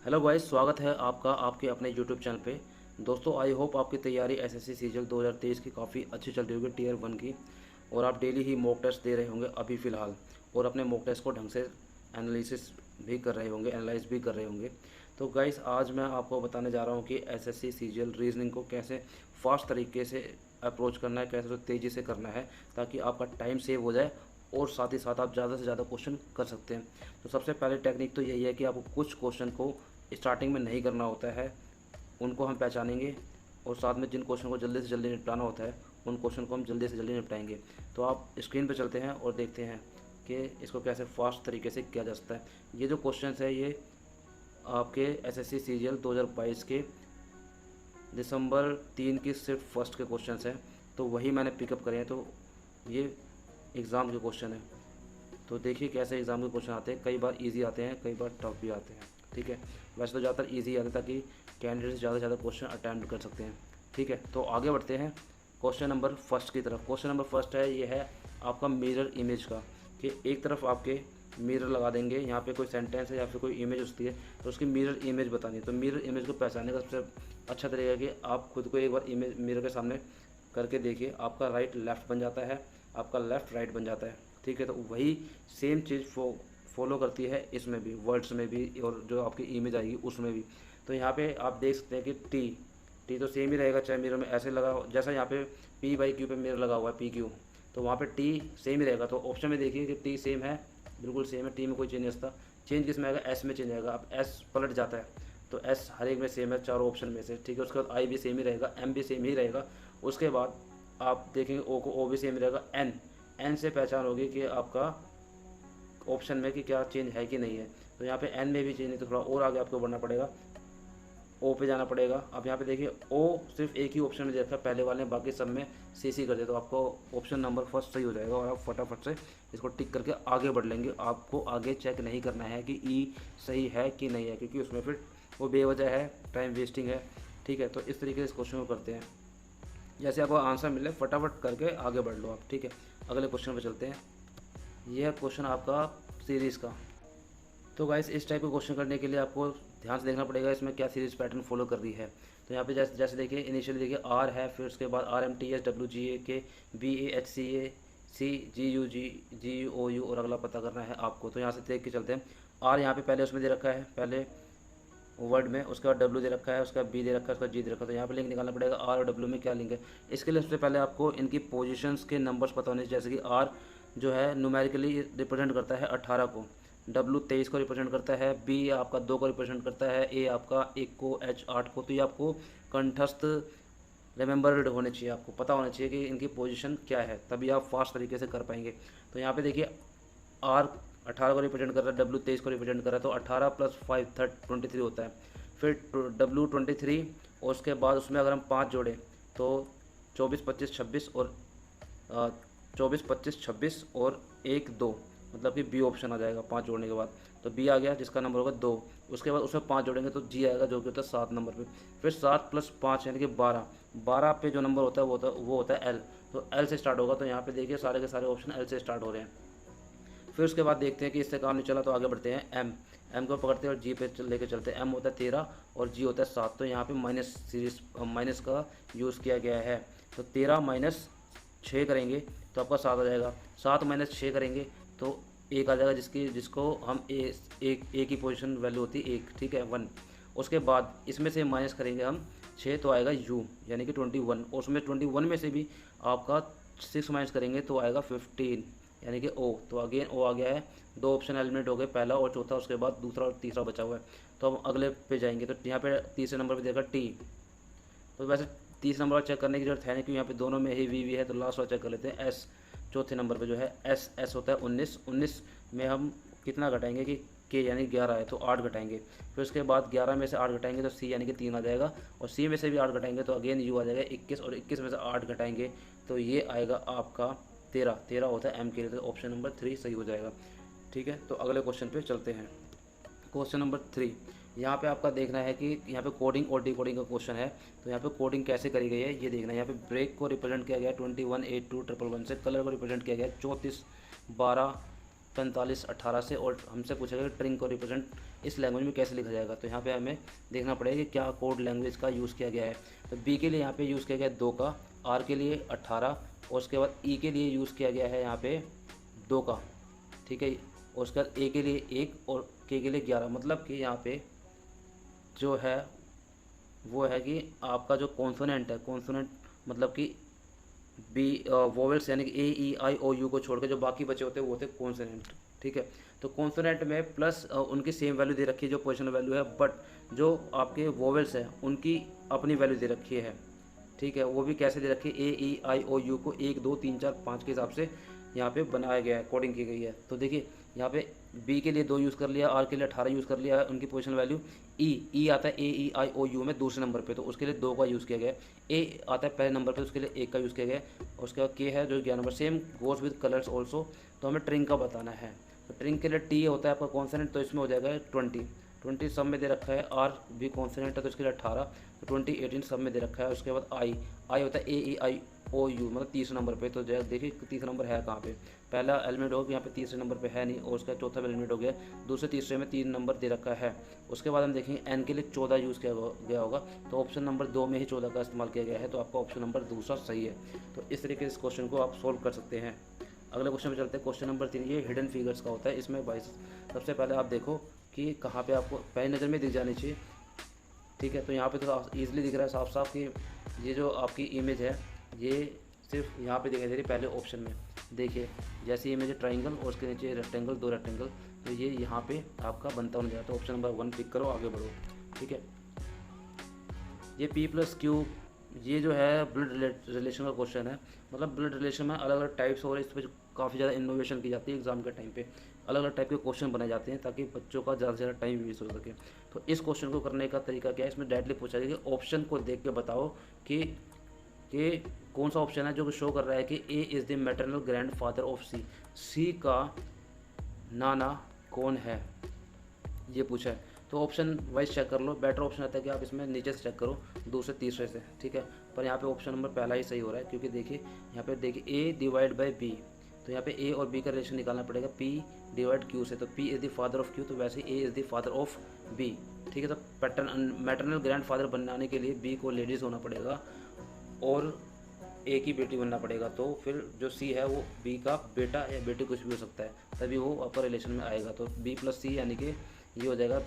Hello guys, स्वागत है आपका आपके अपने यूट्यूब चैनल पे। दोस्तों, आई होप आपकी तैयारी एसएससी सीजीएल 2023 की काफ़ी अच्छी चल रही होगी, टीयर 1 की। और आप डेली ही मॉक टेस्ट दे रहे होंगे अभी फ़िलहाल, और अपने मॉक टेस्ट को ढंग से एनालिसिस भी कर रहे होंगे, एनालाइज भी कर रहे होंगे। तो गाइस, आज मैं आपको बताने जा रहा हूँ कि एसएससी सीजीएल रीजनिंग को कैसे फास्ट तरीके से अप्रोच करना है, कैसे तेज़ी से करना है, ताकि आपका टाइम सेव हो जाए और साथ ही साथ आप ज़्यादा से ज़्यादा क्वेश्चन कर सकते हैं। तो सबसे पहले टेक्निक तो यही है कि आपको कुछ क्वेश्चन को स्टार्टिंग में नहीं करना होता है, उनको हम पहचानेंगे, और साथ में जिन क्वेश्चन को जल्दी से जल्दी निपटाना होता है उन क्वेश्चन को हम जल्दी से जल्दी निपटाएंगे। तो आप स्क्रीन पर चलते हैं और देखते हैं कि इसको कैसे फास्ट तरीके से किया जा सकता है। ये जो क्वेश्चन है ये आपके एसएससी सीजीएल 2022 के दिसंबर 3 की शिफ्ट फर्स्ट के क्वेश्चन हैं, तो वही मैंने पिकअप करे हैं। तो ये एग्ज़ाम के क्वेश्चन है, तो देखिए कैसे एग्ज़ाम के क्वेश्चन आते हैं। कई बार इजी आते हैं, कई बार टफ भी आते हैं, ठीक है। वैसे तो ज़्यादातर इजी आते हैं ताकि कैंडिडेट ज़्यादा से ज़्यादा क्वेश्चन अटैम्प्ट कर सकते हैं, ठीक है। तो आगे बढ़ते हैं क्वेश्चन नंबर फर्स्ट की तरफ। क्वेश्चन नंबर फर्स्ट है, ये है आपका मिरर इमेज का, कि एक तरफ आपके मिरर लगा देंगे, यहाँ पे कोई सेंटेंस है या फिर कोई इमेज होती है, तो उसकी मिरर इमेज बतानी है। तो मिरर इमेज को पहचानने का सबसे अच्छा तरीका है कि आप खुद को एक बार इमेज मिरर के सामने करके देखिए। आपका राइट लेफ़्ट बन जाता है, आपका लेफ़्ट राइट बन जाता है, ठीक है। तो वही सेम चीज़ फॉलो करती है इसमें भी, वर्ड्स में भी, और जो आपकी इमेज आएगी उसमें भी। तो यहाँ पे आप देख सकते हैं कि टी तो सेम ही रहेगा, चाहे मिरर में ऐसे लगा जैसा यहाँ पे P/Q पे मिरर लगा हुआ है PQ, तो वहाँ पे टी सेम ही रहेगा। तो ऑप्शन में देखिए कि टी सेम है, बिल्कुल सेम है, टी में कोई चेंज नहीं आता। चेंज किस में आएगा? एस में चेंज आएगा। अब एस पलट जाता है, तो एस हर एक में सेम है चारों ऑप्शन में से, ठीक है। उसके बाद आई भी सेम ही रहेगा, एम भी सेम ही रहेगा। उसके बाद आप देखेंगे ओ को, ओ भी सेम ही रहेगा। एन से पहचान होगी कि आपका ऑप्शन में कि क्या चेंज है कि नहीं है। तो यहाँ पे एन में भी चेंज नहीं, तो थोड़ा और आगे आपको बढ़ना पड़ेगा, ओ पे जाना पड़ेगा। अब यहाँ पे देखिए ओ सिर्फ एक ही ऑप्शन में दे रखा है पहले वाले ने, बाकी सब में सी कर दे, तो आपको ऑप्शन नंबर फर्स्ट सही हो जाएगा और आप फटाफट से इसको टिक करके आगे बढ़ लेंगे। आपको आगे चेक नहीं करना है कि ई सही है कि नहीं है, क्योंकि उसमें फिर वो बेवजह है, टाइम वेस्टिंग है, ठीक है। तो इस तरीके से इस क्वेश्चन को करते हैं, जैसे आपको आंसर मिले फटाफट करके आगे बढ़ लो आप, ठीक है। अगले क्वेश्चन पर चलते हैं। यह है क्वेश्चन आपका सीरीज़ का। तो गाइस, इस टाइप के क्वेश्चन करने के लिए आपको ध्यान से देखना पड़ेगा इसमें क्या सीरीज पैटर्न फॉलो कर रही है। तो यहाँ पे जैसे जैसे देखिए, इनिशियली देखिए आर है, फिर उसके बाद RMTS WGA BAHCA CGUG और अगला पता करना है आपको। तो यहाँ से देख के चलते हैं। आर यहाँ पे पहले उसमें दे रखा है, पहले वर्ड में, उसके बाद W दे रखा है, उसका B दे रखा है, उसका G दे रखा है। तो यहाँ पे लिंक निकालना पड़ेगा आर और W में क्या लिंक है। इसके लिए सबसे पहले आपको इनकी पोजीशंस के नंबर्स पता होने, जैसे कि आर जो है न्यूमेरिकली रिप्रेजेंट करता है 18 को, W 23 को रिप्रेजेंट करता है, B आपका 2 को रिप्रेजेंट करता है, A आपका 1 को, H 8 को। तो ये आपको कंठस्थ रिमेंबर्ड होने चाहिए, आपको पता होना चाहिए कि इनकी पोजीशन क्या है, तभी आप फास्ट तरीके से कर पाएंगे। तो यहाँ पे देखिए R 18 को रिप्रेजेंट कर रहा है, W 23 को रिप्रेजेंट कर रहा है, तो 18 + 5 23 होता है। फिर W 23, और उसके बाद उसमें अगर हम 5 जोड़ें तो 24 25 26 और 24 25 26 और 1 2, मतलब कि बी ऑप्शन आ जाएगा 5 जोड़ने के बाद। तो बी आ गया, जिसका नंबर होगा 2। उसके बाद उसमें 5 जोड़ेंगे तो जी आएगा, जो कि होता है 7 नंबर पे। फिर 7 + 5 यानी कि 12 पे जो नंबर होता है वो होता है एल। तो एल से स्टार्ट होगा। तो यहाँ पे देखिए सारे के सारे ऑप्शन एल से स्टार्ट हो रहे हैं। फिर उसके बाद देखते हैं कि इससे काम नहीं चला तो आगे बढ़ते हैं। एम को पकड़ते हैं और जी पे लेके चलते हैं। एम होता है 13 और जी होता है 7। तो यहाँ पे माइनस का यूज़ किया गया है। तो 13 - 6 करेंगे तो आपका 7 आ जाएगा। 7 - 6 करेंगे तो 1 आ जाएगा, जिसको हम ए की पोजीशन वैल्यू होती है 1, ठीक है, 1। उसके बाद इसमें से माइनस करेंगे हम 6, तो आएगा यू यानी कि 21। और उसमें 21 में से भी आपका 6 माइनस करेंगे तो आएगा 15 यानी कि ओ। तो अगेन ओ आ गया है। 2 ऑप्शन एलिमिनेट हो गए, पहला और चौथा, उसके बाद दूसरा और तीसरा बचा हुआ है। तो हम अगले पे जाएंगे। तो यहाँ पे तीसरे नंबर पे देगा टी। तो वैसे तीसरे नंबर चेक करने की जरूरत है नहीं, क्योंकि यहाँ पे दोनों में ही वी है। तो लास्ट वाला चेक कर लेते हैं। एस चौथे नंबर पे जो है एस होता है 19 में हम कितना घटाएंगे कि के यानी 11 है तो 8 घटाएंगे। फिर उसके बाद 11 में से 8 घटाएंगे तो सी यानी कि 3 आ जाएगा, और सी में से भी 8 घटाएंगे तो अगेन यू आ जाएगा 21, और 21 में से 8 घटाएंगे तो ये आएगा आपका 13 होता है एम के लिए। तो ऑप्शन नंबर 3 सही हो जाएगा, ठीक है। तो अगले क्वेश्चन पे चलते हैं। क्वेश्चन नंबर 3, यहाँ पे आपका देखना है कि यहाँ पे कोडिंग और डिकोडिंग का क्वेश्चन है। तो यहाँ पे कोडिंग कैसे करी गई है ये देखना है। यहाँ पे ब्रेक को रिप्रेजेंट किया गया है 218211 से। कलर को रिप्रेजेंट किया गया है 34 12 45 18 से। और हमसे पूछा गया ट्रिंग को रिप्रेजेंट इस लैंग्वेज में कैसे लिखा जाएगा। तो यहाँ पे हमें देखना पड़ेगा कि क्या कोड लैंग्वेज का यूज़ किया गया है। तो बी के लिए यहाँ पे यूज़ किया गया है 2 का, आर के लिए 18 और उसके बाद ई के लिए यूज़ किया गया है यहाँ पे 2 का, ठीक है। और उसके बाद ए के लिए 1 और के लिए 11। मतलब कि यहाँ पे जो है वो है कि आपका जो कॉन्सोनेंट है, कॉन्सोनेंट मतलब कि बी वोवेल्स यानी कि ए ई आई ओ यू को छोड़ के जो बाकी बचे होते हैं वो होते हैं कॉन्सोनेंट, ठीक है। तो कॉन्सोनेंट में प्लस उनकी सेम वैल्यू दे रखी है जो पोजिशनल वैल्यू है, बट जो आपके वोवेल्स हैं उनकी अपनी वैल्यू दे रखी है, ठीक है। वो भी कैसे दे रखी है, ए ई आई ओ यू को 1 2 3 4 5 के हिसाब से यहाँ पे बनाया गया है, कोडिंग की गई है। तो देखिए यहाँ पे बी के लिए 2 यूज़ कर लिया, आर के लिए 18 यूज़ कर लिया है, उनकी पोजिशनल वैल्यू। ई आता है ए ई आई ओ यू में दूसरे नंबर पे, तो उसके लिए 2 का यूज़ किया गया है। ए आता है पहले नंबर पे, उसके लिए 1 का यूज़ किया गया है। और उसके बाद के है जो 11 number, same goes with colours also. तो हमें ट्रिंग का बताना है। तो ट्रिंग के लिए टी होता है आपका कॉन्सोनेंट, तो इसमें हो जाएगा 20 सब में दे रखा है। आर भी कॉन्सोनेंट है तो इसके लिए 18, तो 20 18 सब में दे रखा है। उसके बाद आई होता है ए ई आई ओ यू मतलब तीसरे नंबर पे। तो देखिए तीसरा नंबर है कहाँ पे, पहला एलिमेंट हो यहाँ पे तीसरे नंबर पे है नहीं, और उसका चौथा एलिमेंट हो गया, दूसरे तीसरे में 3 नंबर दे रखा है। उसके बाद हम देखेंगे एन के लिए 14 यूज़ किया गया होगा, तो ऑप्शन नंबर 2 में ही 14 का इस्तेमाल किया गया है, तो आपका ऑप्शन नंबर दूसरा सही है। तो इस तरीके से इस क्वेश्चन को आप सोल्व कर सकते हैं। अगले क्वेश्चन में चलते हैं, क्वेश्चन नंबर 3। ये हिडन फिगर्स का होता है। इसमें भाई सबसे पहले आप देखो कि कहाँ पे आपको पहली नज़र में दिख जानी चाहिए, ठीक है। तो यहाँ पे तो ईजिली दिख रहा है साफ साफ कि ये जो आपकी इमेज है ये सिर्फ यहाँ पे दिखाई दे रही है पहले ऑप्शन में। देखिए जैसे इमेज है ट्राइंगल और उसके नीचे रेक्टेंगल, 2 रेक्टेंगल, तो ये यहाँ पे आपका बनता होने जाता है। तो ऑप्शन नंबर 1 पिक करो, आगे बढ़ो, ठीक है। ये P+Q ये जो है ब्लड रिलेशन का क्वेश्चन है। मतलब ब्लड रिलेशन में अलग अलग टाइप्स और इस पर काफ़ी ज़्यादा इनोवेशन की जाती है। एग्जाम के टाइम पे अलग अलग टाइप के क्वेश्चन बनाए जाते हैं ताकि बच्चों का ज़्यादा से ज़्यादा टाइम वेस्ट हो सके। तो इस क्वेश्चन को करने का तरीका क्या है, इसमें डायरेक्टली पूछा गया कि ऑप्शन को देख के बताओ कि कौन सा ऑप्शन है जो शो कर रहा है कि A is the maternal grandfather of C, C का नाना कौन है, ये पूछा है। तो ऑप्शन वाइज चेक कर लो। बेटर ऑप्शन आता है कि आप इसमें नीचे से चेक करो, दूसरे तीसरे से, ठीक है। पर यहाँ पे ऑप्शन नंबर पहला ही सही हो रहा है, क्योंकि देखिए यहाँ पे देखिए ए डिवाइड बाय बी, तो यहाँ पे ए और बी का रिलेशन निकालना पड़ेगा, पी डिवाइड क्यू से। तो P is the father of Q, तो वैसे A is the father of B, ठीक है। तो मैटरनल ग्रैंड फादर बनाने के लिए बी को लेडीज़ होना पड़ेगा और ए की बेटी बनना पड़ेगा। तो फिर जो सी है वो बी का बेटा या बेटी कुछ भी हो सकता है, तभी वो आपका रिलेशन में आएगा। तो बी प्लस सी यानी कि ये हो जाएगा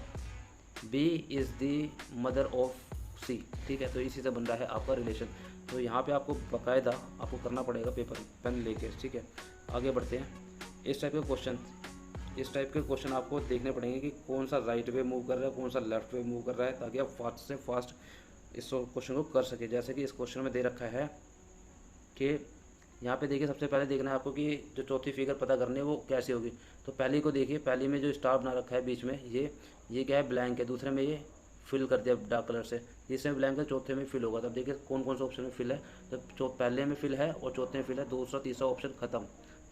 B is the mother of C, ठीक है। तो इसी से बन रहा है आपका रिलेशन। तो यहाँ पे आपको बाकायदा आपको करना पड़ेगा पेपर पेन लेके, ठीक है। आगे बढ़ते हैं। इस टाइप के क्वेश्चन आपको देखने पड़ेंगे कि कौन सा राइट वे मूव कर रहा है, कौन सा लेफ्ट वे मूव कर रहा है, ताकि आप फास्ट से फास्ट इस क्वेश्चन को कर सके। जैसे कि इस क्वेश्चन में दे रखा है कि यहाँ पे देखिए सबसे पहले देखना है आपको कि जो चौथी फिगर पता करनी है वो कैसी होगी। तो पहली को देखिए, पहली में जो स्टार बना रखा है बीच में ये क्या है, ब्लैंक है। दूसरे में ये फिल कर दिया डार्क कलर से, तीसरे में ब्लैंक है, चौथे में फिल होगा। तब देखिए कौन कौन सा ऑप्शन में फिल है। तो पहले में फिल है और चौथे में फिल है, दूसरा तीसरा ऑप्शन खत्म,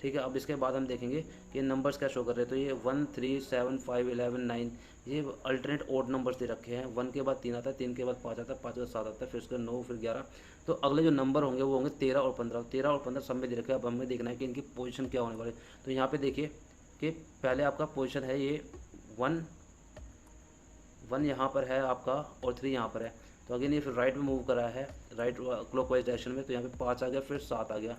ठीक है। अब इसके बाद हम देखेंगे कि नंबर्स क्या शो कर रहे हैं। तो ये 1 3 7 5 11 9 ये अल्टरनेट ओड नंबर्स दे रखे हैं। 1 के बाद 3 आता है, 3 के बाद 5 आता है, 5 के बाद 7 आता है, फिर उसके 9, फिर 11। तो अगले जो नंबर होंगे वो होंगे 13 और 15। 13 और 15 सब में दे रखे हैं। अब हमें देखना है कि इनकी पोजीशन क्या होने वाली है। तो यहाँ पे देखिए कि पहले आपका पोजीशन है ये 1 यहाँ पर है आपका और 3 यहाँ पर है। तो अगेन ये फिर राइट में मूव करा है, राइट क्लॉकवाइज डायरेक्शन में। तो यहाँ पे 5 आ गया, फिर 7 आ गया,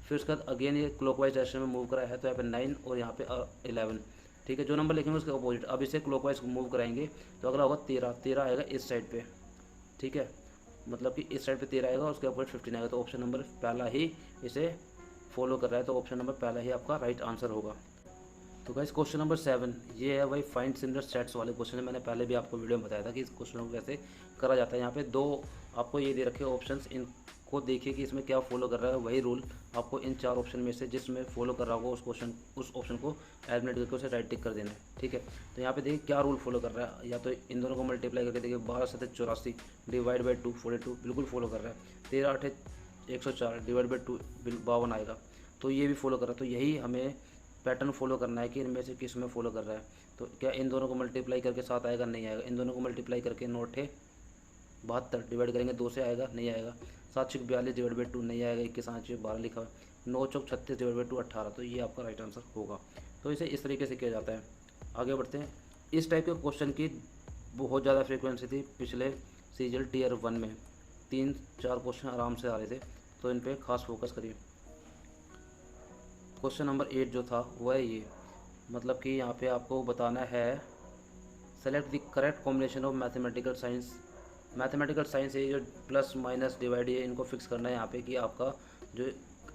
फिर उसके बाद अगेन ये क्लॉकवाइज डायरेक्शन में मूव करा है। तो यहाँ पे 9 और यहाँ पे 11, ठीक है। जो नंबर लिखेंगे उसके अपोजिट। अब इसे क्लॉकवाइज मूव कराएंगे तो अगला होगा 13। 13 आएगा इस साइड पे, ठीक है। मतलब कि इस साइड पे 13 आएगा, उसके अपोजिट 15 आएगा। तो ऑप्शन नंबर पहला ही इसे फॉलो कर रहा है। तो ऑप्शन नंबर पहला ही आपका राइट आंसर होगा। तो गाइस क्वेश्चन नंबर 7 ये है भाई फाइंड सिमिलर सेट्स वाले क्वेश्चन है। मैंने पहले भी आपको वीडियो में बताया था कि इस क्वेश्चन को कैसे करा जाता है। यहाँ पे 2 आपको ये दे रखे ऑप्शंस, इनको देखिए कि इसमें क्या फॉलो कर रहा है। वही रूल आपको इन 4 ऑप्शन में से जिसमें फॉलो कर रहा होगा उस ऑप्शन को एलिमिनेट करके उसे राइट टिक कर देना है, ठीक है। तो यहाँ पे देखिए क्या रूल फॉलो कर रहा है। या तो इन दोनों को मल्टीप्लाई करके देखिए 12 7 84 डिवाइड बाई 2 42 बिल्कुल फॉलो कर रहा है। 13 8 104 डिवाइड बाई 2 52 आएगा, तो ये भी फॉलो कर रहा है। तो यही हमें पैटर्न फॉलो करना है कि इनमें से किस में फॉलो कर रहा है। तो क्या इन दोनों को मल्टीप्लाई करके 7 आएगा, नहीं आएगा। इन दोनों को मल्टीप्लाई करके 9 8 72 डिवाइड करेंगे 2 से आएगा, नहीं आएगा। 7 6 42 डिवाइड बाई 2 नहीं आएगा, 21 5 12 लिखा है। 9 चौक 36 डिवाइड बाई 2 18। तो ये आपका राइट आंसर होगा। तो इसे इस तरीके से किया जाता है। आगे बढ़ते हैं। इस टाइप के क्वेश्चन की बहुत ज़्यादा फ्रीक्वेंसी थी पिछले सीजल टीयर 1 में, 3-4 क्वेश्चन आराम से आ रहे थे, तो इन पे खास फोकस करिए। क्वेश्चन नंबर 8 जो था वह है ये, मतलब कि यहाँ पे आपको बताना है select the correct combination of mathematical science. Mathematical science ये जो प्लस माइनस डिवाइड ये इनको फिक्स करना है यहाँ पे कि आपका जो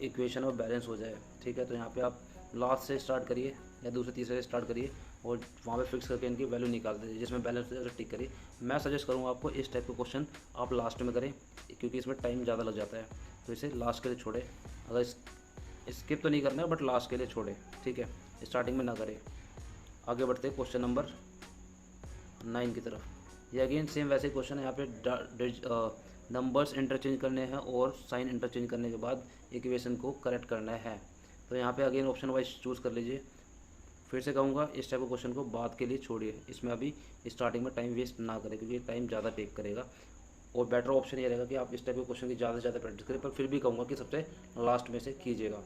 इक्वेशन है वो बैलेंस हो जाए। ठीक है, तो यहाँ पे आप लास्ट से स्टार्ट करिए या दूसरे तीसरे से स्टार्ट करिए और वहाँ पे फिक्स करके इनकी वैल्यू निकाल दीजिए, जिसमें बैलेंस हो जाए तो टिक करिए। मैं सजेस्ट करूँगा आपको इस टाइप के क्वेश्चन आप लास्ट में करें, क्योंकि इसमें टाइम ज़्यादा लग जाता है, तो इसे लास्ट के लिए छोड़े। अगर स्किप तो नहीं करना है बट लास्ट के लिए छोड़े, ठीक है, स्टार्टिंग में ना करें। आगे बढ़ते हैं क्वेश्चन नंबर 9 की तरफ। ये अगेन सेम वैसे क्वेश्चन है, यहाँ पे नंबर्स इंटरचेंज करने हैं और साइन इंटरचेंज करने के बाद इक्वेशन को करेक्ट करना है। तो यहाँ पे अगेन ऑप्शन वाइज चूज़ कर लीजिए। फिर से कहूँगा इस टाइप के क्वेश्चन को बाद के लिए छोड़िए, इसमें अभी स्टार्टिंग में टाइम वेस्ट ना करें, क्योंकि टाइम ज़्यादा टेक करेगा। और बेटर ऑप्शन ये रहेगा कि आप इस टाइप के क्वेश्चन की ज़्यादा से ज़्यादा प्रैक्टिस करें, पर फिर भी कहूँगा कि सबसे लास्ट में से कीजिएगा,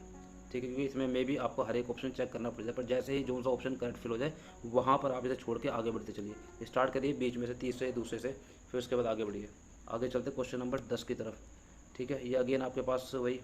ठीक है, क्योंकि इसमें मे भी आपको हर एक ऑप्शन चेक करना पड़ जाए, पर जैसे ही जो सा ऑप्शन करेक्ट फिल हो जाए वहाँ पर आप इसे छोड़ के आगे बढ़ते चलिए। स्टार्ट करिए बीच में से, तीसरे दूसरे से, फिर उसके बाद आगे बढ़िए। आगे चलते क्वेश्चन नंबर 10 की तरफ। ठीक है, ये अगेन आपके पास वही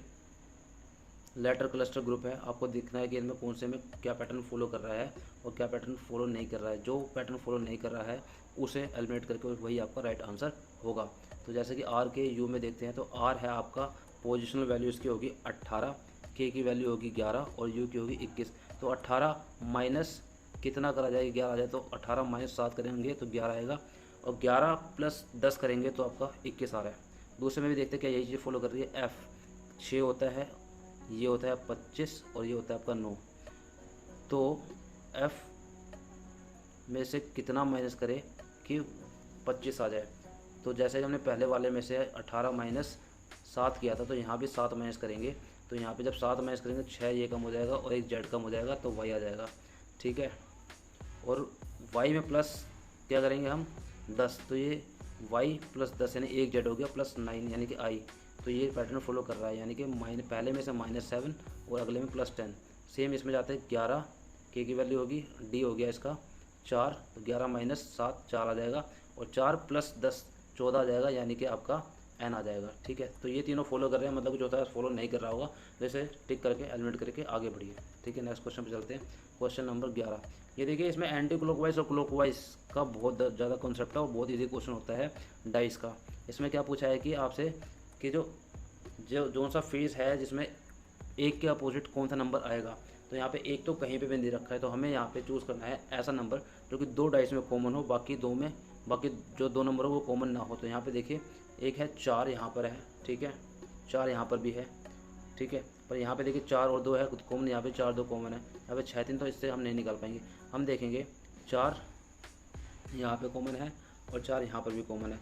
लेटर क्लस्टर ग्रुप है। आपको दिखना है कि इनमें कौन से में क्या पैटर्न फॉलो कर रहा है और क्या पैटर्न फॉलो नहीं कर रहा है। जो पैटर्न फॉलो नहीं कर रहा है उसे एलिमिनेट करके वही आपका राइट आंसर होगा। तो जैसे कि आर के यू में देखते हैं, तो आर है आपका पोजिशनल वैल्यू इसकी होगी 18, के की वैल्यू होगी 11 और यू की होगी 21। तो 18 माइनस कितना करा जाएगा, 11 आ जाए, तो 18 माइनस 7 करेंगे तो 11 आएगा, और 11 प्लस 10 करेंगे तो आपका 21 आ रहा है। दूसरे में भी देखते हैं क्या यही चीज़ फॉलो कर रही है। एफ 6 होता है, ये होता है 25 और ये होता है आपका 9। तो एफ में से कितना माइनस करें कि 25 आ जाए। तो जैसे हमने पहले वाले में से 18 माइनस 7 किया था, तो यहाँ भी 7 माइनस करेंगे। तो यहाँ पे जब 7 माइनस करेंगे 6 ये कम हो जाएगा और एक जेड कम हो जाएगा, तो वाई आ जाएगा। ठीक है, और वाई में प्लस क्या करेंगे हम 10, तो ये वाई प्लस 10 यानी एक जेड हो गया, प्लस 9 यानी कि आई। तो ये पैटर्न फॉलो कर रहा है, यानी कि पहले में से -7 और अगले में +10। सेम इसमें जाते हैं 11, के की वैल्यू होगी, डी हो गया इसका 4, तो 11 माइनस 7 4 आ जाएगा, और 4 प्लस 10 14 आ जाएगा, यानी कि आपका एन आ जाएगा। ठीक है, तो ये तीनों फॉलो कर रहे हैं, मतलब कि चौथा फॉलो नहीं कर रहा होगा, जैसे टिक करके एलिमिनेट करके आगे बढ़िए। ठीक है, नेक्स्ट क्वेश्चन पे चलते हैं। Question number 11। ये देखिए, इसमें एंटी क्लॉकवाइज और क्लॉकवाइज का बहुत ज़्यादा कॉन्सेप्ट है और बहुत ईजी क्वेश्चन होता है डाइस का। इसमें क्या पूछा है कि आपसे कि जो सा फेज है जिसमें एक के अपोजिट कौन सा नंबर आएगा। तो यहाँ पे एक तो कहीं पे भी नहीं रखा है, तो हमें यहाँ पे चूज़ करना है ऐसा नंबर जो कि 2 डाइस में कॉमन हो, बाकी जो 2 नंबर हो वो कॉमन ना हो। तो यहाँ पे देखिए, एक है 4 यहाँ पर है, ठीक है, 4 यहाँ पर भी है, ठीक है, पर यहाँ पे देखिए 4 और 2 है कॉमन, यहाँ पे 4 2 कॉमन है, यहाँ पे 6 3, तो इससे हम नहीं निकाल पाएंगे। हम देखेंगे 4 यहाँ पे कॉमन है और 4 यहाँ पर भी कॉमन है,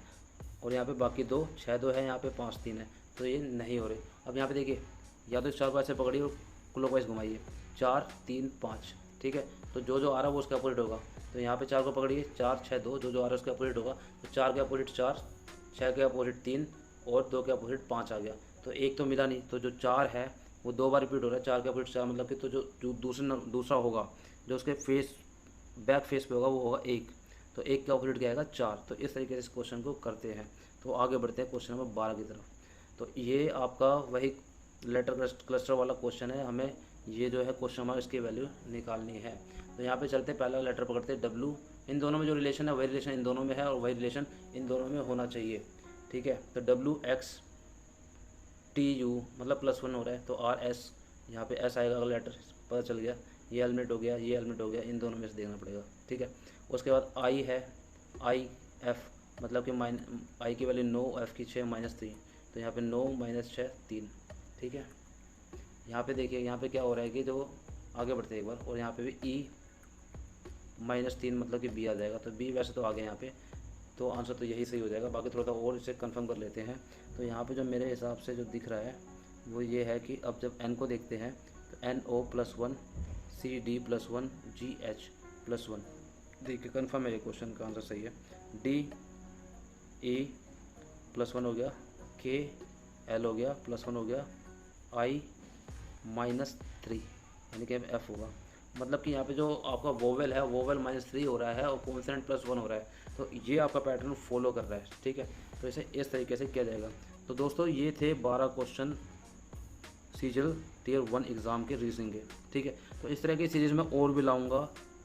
और यहाँ पे बाकी 2 6 2 है, यहाँ पे 5 3 है, तो ये नहीं हो रहे। अब यहाँ पे देखिए, या तो इस 4 को ऐसे पकड़िए और क्लॉकवाइज घुमाइए, 4 3 5, ठीक है, तो जो आ रहा है वो उसका अपोजिट होगा। तो यहाँ पे 4 को पकड़िए, 4 6 2, जो आ रहा है उसका अपोजिट होगा। तो 4 के अपोजिट 4, 6 के अपोजिट 3 और 2 के अपोजिट 5 आ गया। तो एक तो मिला नहीं, तो जो 4 है वो 2 बार रिपीट हो रहा है, 4 के अपोजिट 4, मतलब कि तो जो दूसरा होगा, जो उसके बैक फेस पे होगा वो होगा 1। तो 1 के अपोजिट क्या आएगा 4। तो इस तरीके से इस क्वेश्चन को करते हैं। तो आगे बढ़ते हैं क्वेश्चन नंबर 12 की तरफ। तो ये आपका वही लेटर क्लस्टर वाला क्वेश्चन है, हमें ये जो है क्वेश्चन हमारा इसकी वैल्यू निकालनी है। तो यहाँ पे चलते पहला लेटर पकड़ते हैं W। इन दोनों में जो रिलेशन है वही रिलेशन इन दोनों में है और वही रिलेशन इन दोनों में होना चाहिए। ठीक है, तो WX TU मतलब +1 हो रहा है, तो RS यहाँ पे S आएगा, अगला लेटर पता चल गया। ये एलिमिनेट हो गया, ये एलिमिनेट हो गया, इन दोनों में से देखना पड़ेगा। ठीक है, उसके बाद I है, IF मतलब कि I की वैल्यू 9, F की 6 -3, तो यहाँ पे 9 - 6 3। ठीक है, यहाँ पे देखिए, यहाँ पे क्या हो रहा है कि जो आगे बढ़ते हैं एक बार, और यहाँ पे भी E -3 मतलब कि B आ जाएगा। तो B वैसे तो आ गया यहाँ पे, तो आंसर तो यही सही हो जाएगा। बाकी थोड़ा सा और इसे कंफर्म कर लेते हैं। तो यहाँ पे जो मेरे हिसाब से जो दिख रहा है वो ये है कि अब जब N को देखते हैं तो NO+1 CD+1 GH+1। देखिए कंफर्म है, ये क्वेश्चन का आंसर सही है। DE+1 हो गया, KL हो गया, +1 हो गया, I -3 यानी कि F होगा। मतलब कि यहाँ पे जो आपका वोवेल है, वोवेल -3 हो रहा है और कॉन्सोनेंट +1 हो रहा है, तो ये आपका पैटर्न फॉलो कर रहा है, ठीक है। तो इसे इस तरीके से किया जाएगा। तो दोस्तों ये थे 12 क्वेश्चन सीजल टियर 1 एग्ज़ाम के रीजनिंग के, ठीक है। तो इस तरह की सीरीज़ मैं और भी लाऊंगा,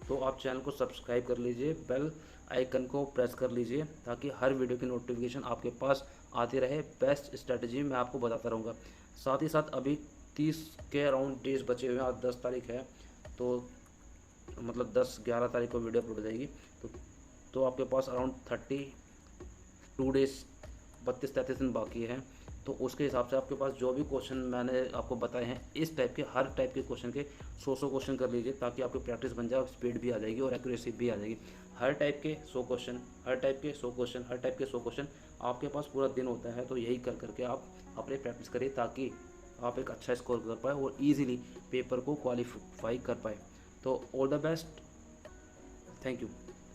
तो आप चैनल को सब्सक्राइब कर लीजिए, बेल आइकन को प्रेस कर लीजिए, ताकि हर वीडियो की नोटिफिकेशन आपके पास आती रहे। बेस्ट स्ट्रेटजी मैं आपको बताता रहूँगा। साथ ही साथ अभी 30 के अराउंड डेज बचे हुए हैं, आज 10 तारीख है, तो मतलब 10-11 तारीख को वीडियो अपलोड हो जाएगी। तो आपके पास अराउंड 32 डेज, 32-33 दिन बाकी हैं। तो उसके हिसाब से आपके पास जो भी क्वेश्चन मैंने आपको बताए हैं, इस टाइप के हर टाइप के क्वेश्चन के 100 क्वेश्चन कर लीजिए, ताकि आपकी प्रैक्टिस बन जाए, स्पीड भी आ जाएगी और एक्यूरेसी भी आ जाएगी। हर टाइप के 100 क्वेश्चन, हर टाइप के 100 क्वेश्चन, हर टाइप के 100 क्वेश्चन, आपके पास पूरा दिन होता है। तो यही कर करके आप अपनी प्रैक्टिस करिए, ताकि आप एक अच्छा स्कोर कर पाए और ईजिली पेपर को क्वालिफाई कर पाए। तो all the best, thank you.